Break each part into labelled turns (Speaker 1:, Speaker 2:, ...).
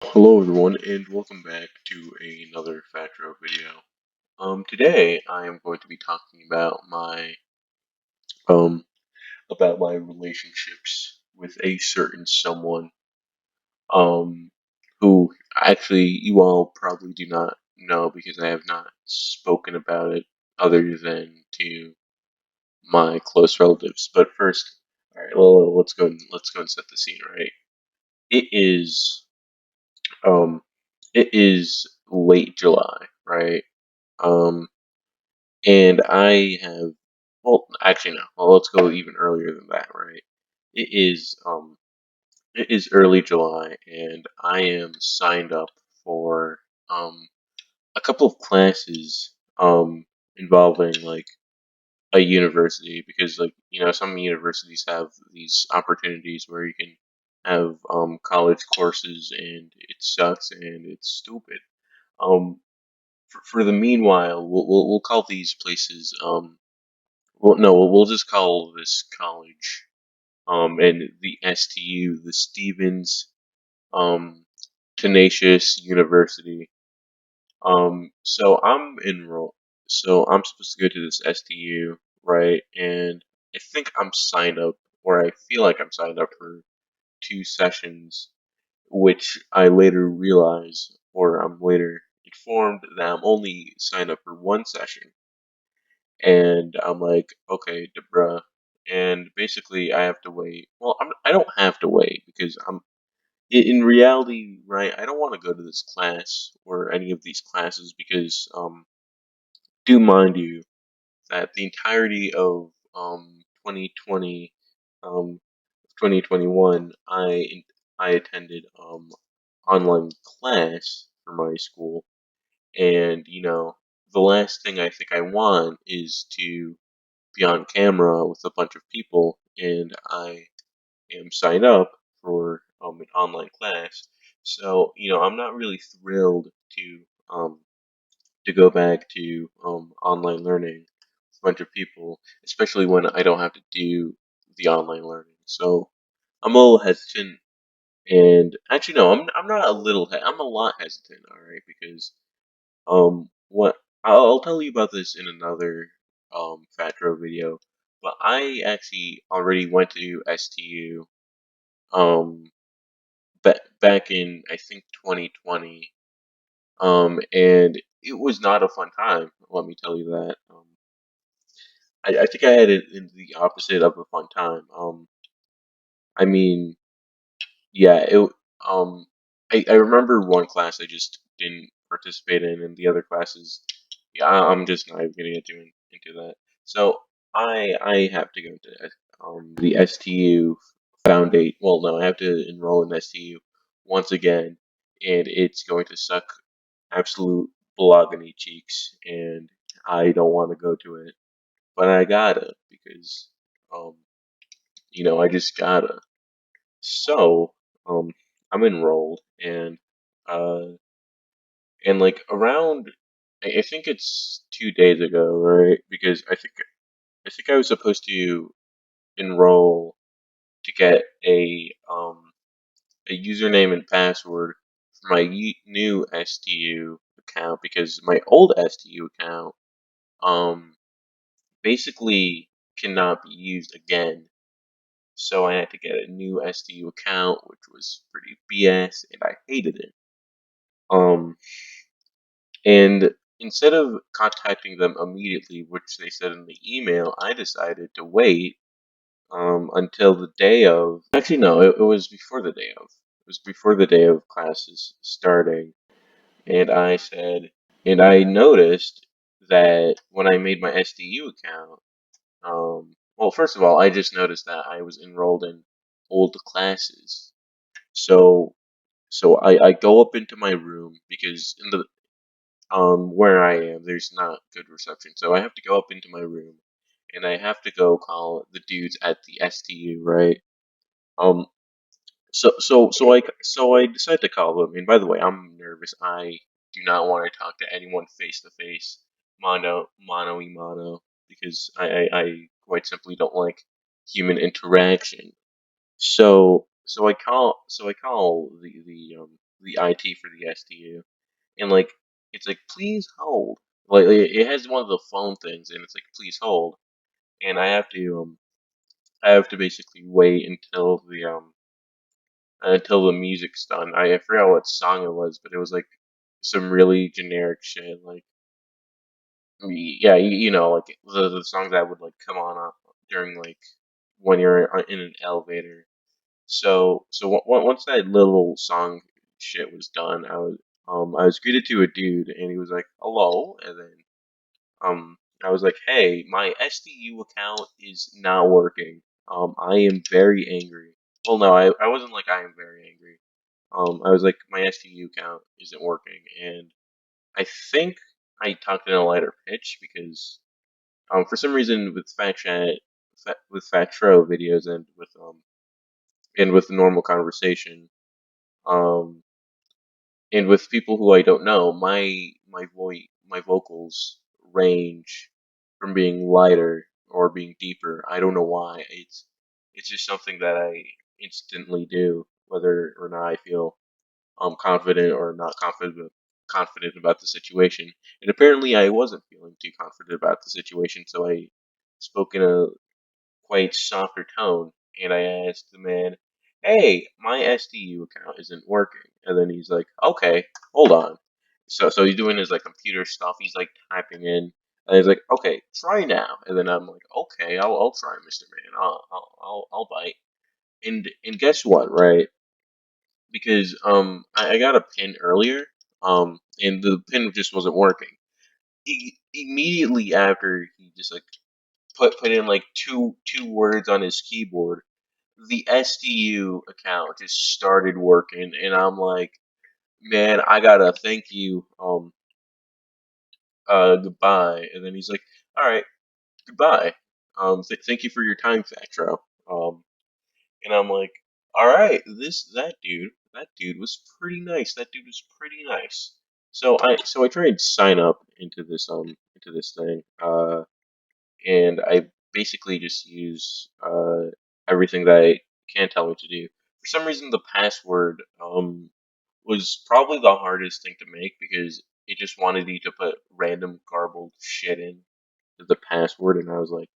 Speaker 1: Hello everyone and welcome back to another Fatro video. Today I am going to be talking um about my relationships with a certain someone um who actually you all probably do not know because I have not spoken about it other than to my close relatives. But first, all right, well, let's go and set the scene. Right, it is um it is late July, right? Um, and I have, well, actually no. Well, let's go even earlier than that, right? It is, um, it is early July, and I am signed up for a couple of classes involving like a university because some universities have these opportunities where you can have college courses, and it sucks and it's stupid. Um, for the meanwhile, we'll call these places well, no, we'll just call this college and the STU, the Stevens um Tenacious University. So I'm enrolled. So I'm supposed to go to this STU, right? And I think I'm signed up, or I feel like I'm signed up for two sessions, which I later realize, or I'm later informed that I'm only signed up for one session. And I'm like, okay, bruh. And basically, I have to wait. Well, I don't have to wait because in reality, right? I don't want to go to this class or any of these classes because, do mind you, that the entirety of 2020, 2021, I attended online class for my school, and the last thing I think I want is to be on camera with a bunch of people, and I am signed up for an online class. So I'm not really thrilled um, to go back to online learning with a bunch of people, especially when I don't have to do the online learning. So I'm a little hesitant, and actually no, I'm not a little. I'm a lot hesitant. All right, because what I'll tell you about this in another Fatro video, but I actually already went to STU um back in I think 2020, and it was not a fun time. Let me tell you that. I think I had it in the opposite of a fun time. I mean, yeah, um I remember one class I just didn't participate in, and the other classes, yeah, I'm just not even gonna get into that. So I have to go to the STU Foundation. Well, no, I have to enroll in STU once again, and it's going to suck absolute blogging cheeks, and I don't want to go to it, but I gotta because um I just gotta. So, I'm enrolled, uh, and like around, I think it's 2 days ago, right? Because I think I was supposed to enroll to get a username and password for my new STU account because my old STU account um basically cannot be used again. So I had to get a new STU account, which was pretty BS, and I hated it. Um, and instead of contacting them immediately, which they said in the email, I decided to wait until the day of. Actually, no, it was before the day of. It was before the day of classes starting, and I noticed that when I made my SDU account, well, first of all, I just noticed that I was enrolled in old classes. So I go up into my room because in the where I am there's not good reception. So I have to go up into my room, and I have to go call the dudes at the STU, right? Um so I decide to call them. And by the way, I'm nervous. I do not want to talk to anyone face to face, mano y mano, because I quite simply don't like human interaction. So I call the the IT for the SDU, and like it's like please hold. Like it has one of the phone things, and it's like please hold, and I have to basically wait until the music's done. I forgot what song it was, but it was like some really generic shit. Like yeah, like the songs that would like come on up during like when you're in an elevator. Once that little song shit was done, I was greeted to a dude, and he was like hello, and then I was like, hey, my SDU account is not working. I am very angry. Well, no, I wasn't like I am very angry. I was like, my SDU account isn't working, and I think I talked in a lighter pitch because, for some reason, with with Fat Tro videos and with normal conversation, um, and with people who I don't know, my vocals range from being lighter or being deeper. I don't know why. It's just something that I instantly do, whether or not I feel confident or not confident about the situation. And apparently, I wasn't feeling too confident about the situation, so I spoke in a quite softer tone, and I asked the man, "Hey, my SDU account isn't working." And then he's like, "Okay, hold on." So he's doing his like computer stuff. He's like typing in, and he's like, "Okay, try now." And then I'm like, "Okay, I'll try, Mister Man. I'll bite." And guess what? Right? Because I got a pin earlier, and the pin just wasn't working. Immediately after he just like put in like two words on his keyboard, the SDU account just started working, and I'm like, man, I gotta thank you, goodbye. And then he's like, all right, goodbye. Thank you for your time, Fatro. And I'm like, all right, that dude was pretty nice. That dude was pretty nice. So I tried to sign up into this thing. And I basically just use everything that I can tell me to do. For some reason, the password was probably the hardest thing to make because it just wanted you to put random garbled shit in the password, and I was like,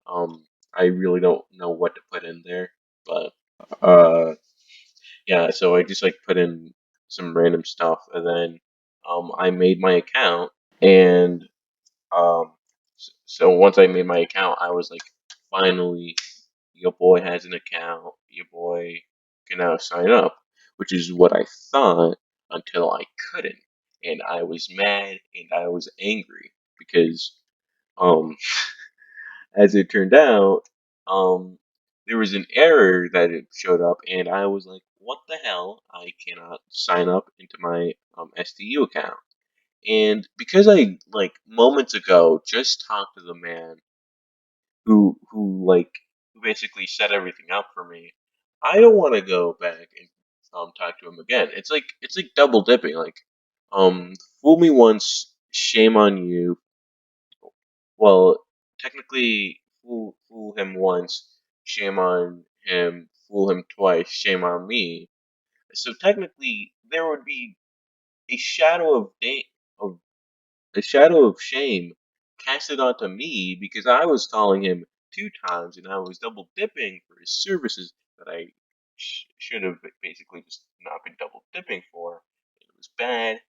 Speaker 1: I really don't know what to put in there, but uh, yeah, so I just like put in some random stuff, and then I made my account, and um, so once I made my account, I was like, finally, your boy has an account. Your boy can now sign up, which is what I thought until I couldn't, and I was mad and I was angry because, um, as it turned out, um, there was an error that it showed up, and I was like, what the hell? I cannot sign up into my SDU account. And because I like moments ago just talked to the man who basically set everything up for me, I don't want to go back and talk to him again. It's like double dipping. Like fool me once, shame on you. Well, technically, fool him once, shame on him. Fool him twice, shame on me. So technically, there would be a shadow of of a shadow of shame casted onto me because I was calling him two times and I was double dipping for his services that I should have basically just not been double dipping for. It was bad.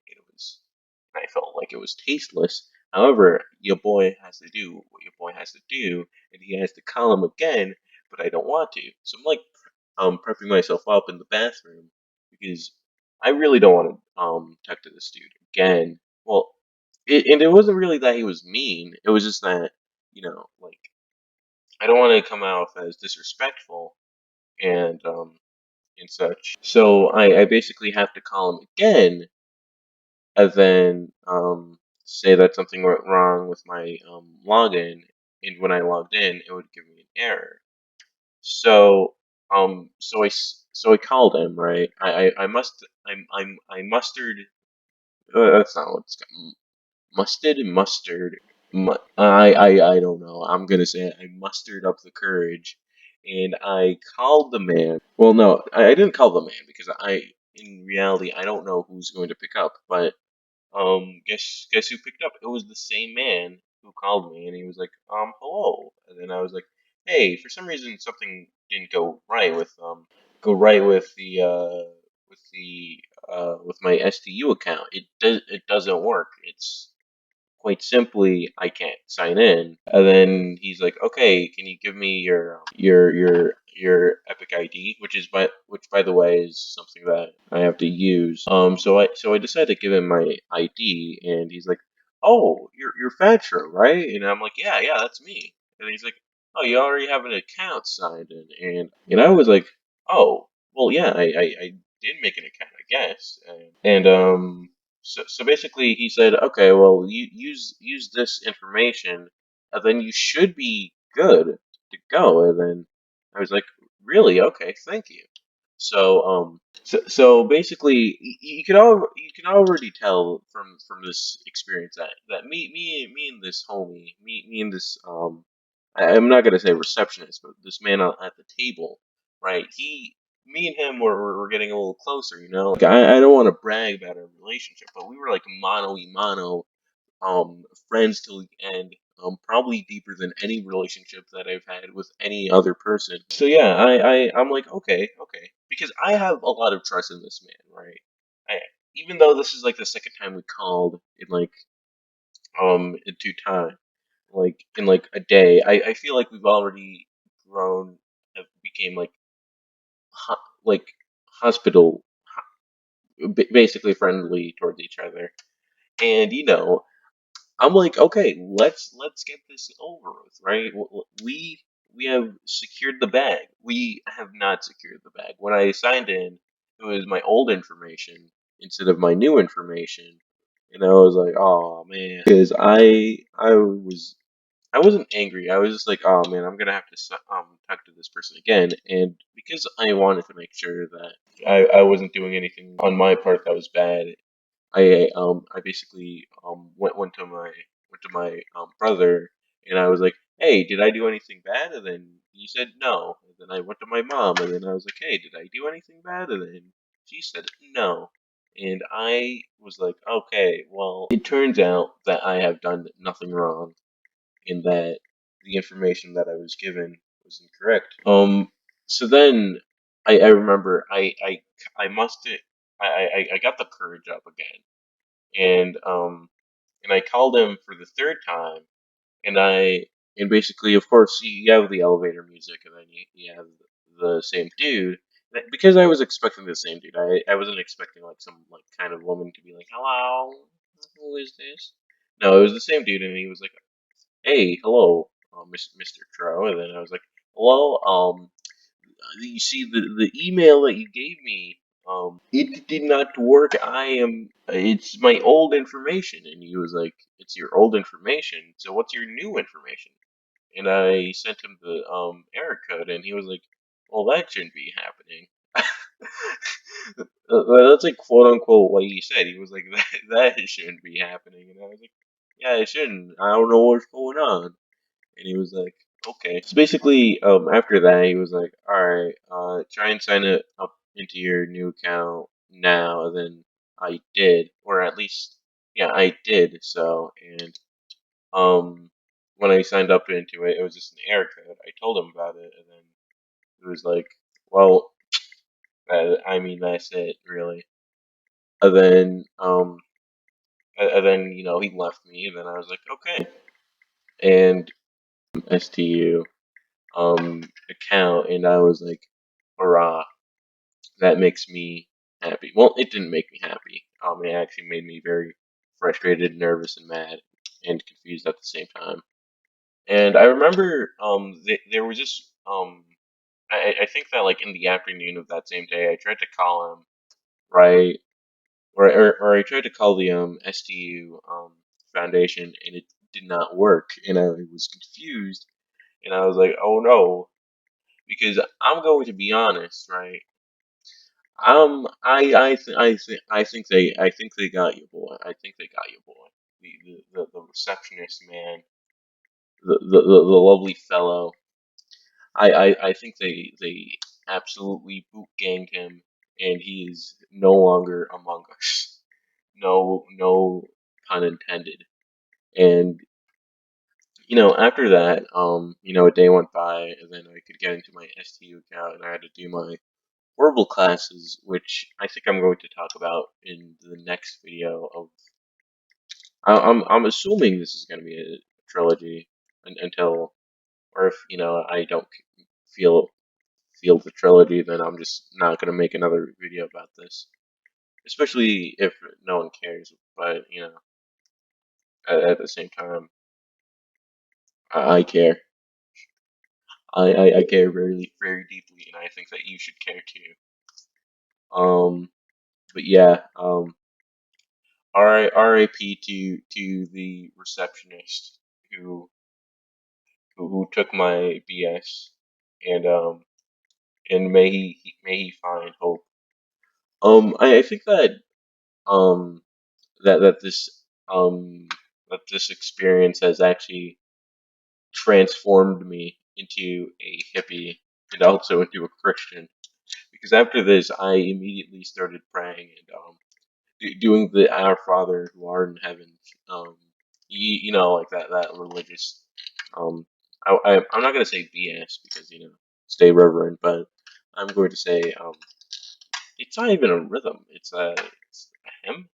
Speaker 1: I felt like it was tasteless. However, your boy has to do what your boy has to do, and he has to call him again, but I don't want to. So I'm like, prepping myself up in the bathroom because I really don't want to talk to this dude again. Well, and it wasn't really that he was mean. It was just that, like I don't want to come out as disrespectful and such. So I basically have to call him again, and then say that something went wrong with my login. And when I logged in, it would give me an error. So so I called him, right. I mustered. That's not what it's called. Mustard. I don't know. I'm gonna say it. I mustered up the courage, and I called the man. Well, no, I didn't call the man because in reality, I don't know who's going to pick up, but guess who picked up? It was the same man who called me, and he was like, hello. And then I was like, hey, for some reason something didn't go right with with my STU account. It doesn't work. It's quite simply I can't sign in. And then he's like, okay, can you give me your Epic ID, which by the way is something that I have to use. So I decided to give him my ID, and he's like, oh, you're Fatro, right? And I'm like, yeah, that's me. And he's like, oh, you already have an account signed in, and I was like, oh, well, yeah, I did make an account, I guess, and so basically, he said, "Okay, well, you use this information, and then you should be good to go." And then I was like, "Really? Okay, thank you." So basically, you can already tell from this experience that me and this homie, me and this I'm not gonna say receptionist, but this man at the table, right? Me and him were getting a little closer, you know. Like, I don't want to brag about our relationship, but we were like mano y mano, friends till the end. Probably deeper than any relationship that I've had with any other person. So yeah, I'm like, okay, because I have a lot of trust in this man, right? I, even though this is like the second time we called in like in 2 time, like in like a day, I feel like we've already grown, became like like hospital, basically friendly towards each other, and I'm like, okay, let's get this over with, right? We have secured the bag. We have not secured the bag. When I signed in, it was my old information instead of my new information, and I was like, oh man, because I wasn't angry. I was just like, oh man, I'm gonna have to talk to this person again, and because I wanted to make sure that I wasn't doing anything on my part that was bad, I basically went to my brother, and I was like, hey, did I do anything bad? And then he said no. And then I went to my mom, and then I was like, hey, did I do anything bad? And then she said no. And I was like, okay, well, it turns out that I have done nothing wrong, in that the information that I was given was incorrect. So then I remember I must I got the courage up again, and I called him for the third time, and basically, of course, you have the elevator music, and then you have the same dude. Because I was expecting the same dude, I wasn't expecting like some like kind of woman to be like, "Hello, who is this?" No, it was the same dude, and he was like, hey, hello, Mr. Crow. And then I was like, hello, you see the email that you gave me, it did not work. It's my old information. And he was like, it's your old information. So what's your new information? And I sent him the error code, and he was like, well, that shouldn't be happening. That's like quote unquote what he said. He was like, that shouldn't be happening. And I was like, yeah, it shouldn't. I don't know what's going on. And he was like, okay. So basically, after that, he was like, all right, try and sign it up into your new account now. And then I did, or at least, yeah, I did. So, and when I signed up into it, it was just an error code. I told him about it, and then it was like, well, I mean, that's it, really. And then, he left me, and then I was like, okay. And STU account, and I was like, hurrah, that makes me happy. Well, it didn't make me happy. It actually made me very frustrated, nervous, and mad, and confused at the same time. And I remember there was this I think that like in the afternoon of that same day, I tried to call him, right, or I tried to call the STU foundation, and it did not work, and I was confused, and I was like, oh no, because I'm going to be honest, right? I think they got you, boy. I think they got you, boy. The receptionist man, the lovely fellow. I think they absolutely boot ganged him, and he is no longer among us. No pun intended. And after that, a day went by, and then I could get into my STU account, and I had to do my horrible classes, which I think I'm going to talk about in the next video. I'm assuming this is going to be a trilogy until, or if I don't feel feel the trilogy, then I'm just not going to make another video about this. Especially if no one cares. But at the same time, I care. I care very very deeply, and I think that you should care too. Um, but yeah, RIP to the receptionist who who took my BS, and may he find hope. I think um that that this um that this experience has actually transformed me into a hippie and also into a Christian. Because after this, I immediately started praying and doing the Our Father who art in heaven. Um, like that religious. Um, I'm not gonna say BS because stay reverent, but I'm going to say it's not even a rhythm. It's a hymn.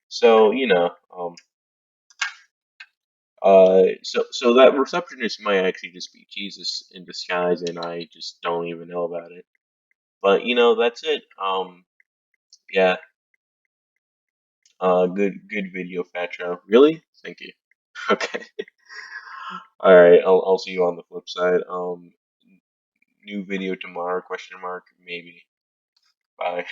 Speaker 1: So so that receptionist might actually just be Jesus in disguise, and I just don't even know about it. But that's it. Yeah. Good video, Fatro. Really? Thank you. Okay. All right. I'll see you on the flip side. New video tomorrow? Question mark? Maybe. Bye.